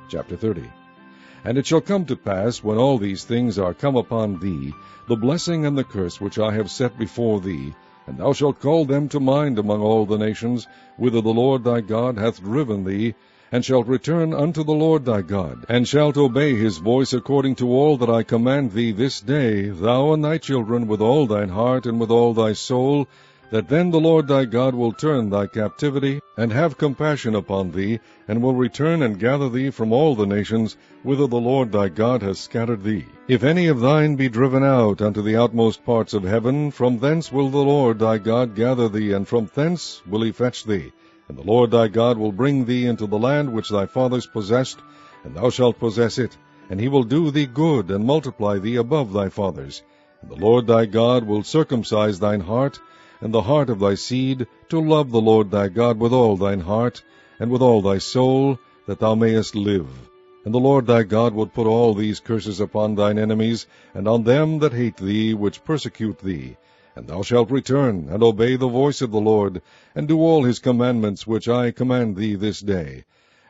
Chapter 30. And it shall come to pass, when all these things are come upon thee, the blessing and the curse which I have set before thee, and thou shalt call them to mind among all the nations, whither the Lord thy God hath driven thee, and shalt return unto the Lord thy God, and shalt obey his voice according to all that I command thee this day, thou and thy children, with all thine heart and with all thy soul, that then the Lord thy God will turn thy captivity, and have compassion upon thee, and will return and gather thee from all the nations, whither the Lord thy God hath scattered thee. If any of thine be driven out unto the outmost parts of heaven, from thence will the Lord thy God gather thee, and from thence will he fetch thee. And the Lord thy God will bring thee into the land which thy fathers possessed, and thou shalt possess it, and he will do thee good, and multiply thee above thy fathers. And the Lord thy God will circumcise thine heart, and the heart of thy seed, to love the Lord thy God with all thine heart, and with all thy soul, that thou mayest live. And the Lord thy God will put all these curses upon thine enemies, and on them that hate thee, which persecute thee. And thou shalt return, and obey the voice of the Lord, and do all his commandments which I command thee this day.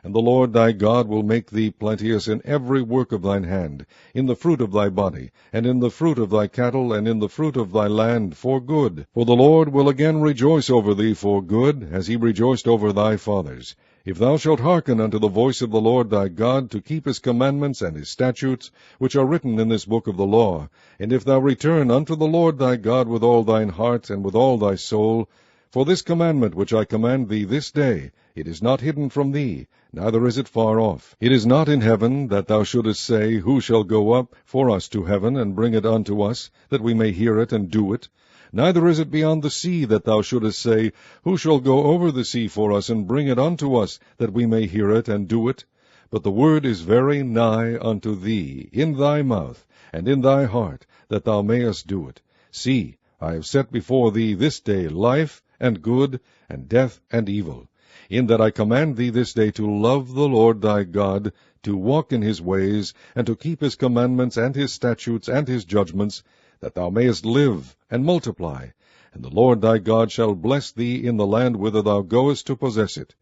And the Lord thy God will make thee plenteous in every work of thine hand, in the fruit of thy body, and in the fruit of thy cattle, and in the fruit of thy land, for good. For the Lord will again rejoice over thee for good, as he rejoiced over thy fathers. If thou shalt hearken unto the voice of the Lord thy God, to keep his commandments and his statutes, which are written in this book of the law, and if thou return unto the Lord thy God with all thine heart and with all thy soul, for this commandment which I command thee this day, it is not hidden from thee, neither is it far off. It is not in heaven, that thou shouldest say, Who shall go up for us to heaven, and bring it unto us, that we may hear it and do it? Neither is it beyond the sea, that thou shouldest say, Who shall go over the sea for us, and bring it unto us, that we may hear it and do it? But the word is very nigh unto thee, in thy mouth, and in thy heart, that thou mayest do it. See, I have set before thee this day life, and good, and death, and evil, in that I command thee this day to love the Lord thy God, to walk in his ways, and to keep his commandments, and his statutes, and his judgments, that thou mayest live, and multiply. And the Lord thy God shall bless thee in the land whither thou goest to possess it.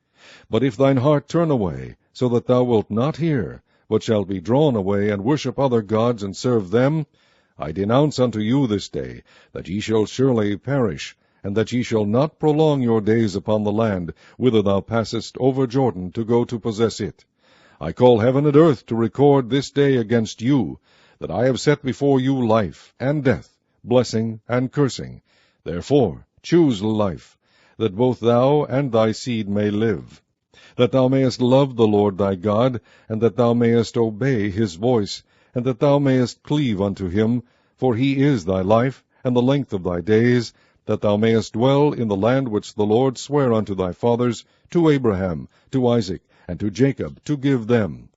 But if thine heart turn away, so that thou wilt not hear, but shalt be drawn away, and worship other gods, and serve them, I denounce unto you this day, that ye shall surely perish, and that ye shall not prolong your days upon the land, whither thou passest over Jordan to go to possess it. I call heaven and earth to record this day against you, that I have set before you life and death, blessing and cursing. Therefore choose life, that both thou and thy seed may live, that thou mayest love the Lord thy God, and that thou mayest obey his voice, and that thou mayest cleave unto him, for he is thy life, and the length of thy days, that thou mayest dwell in the land which the Lord sware unto thy fathers, to Abraham, to Isaac, and to Jacob, to give them.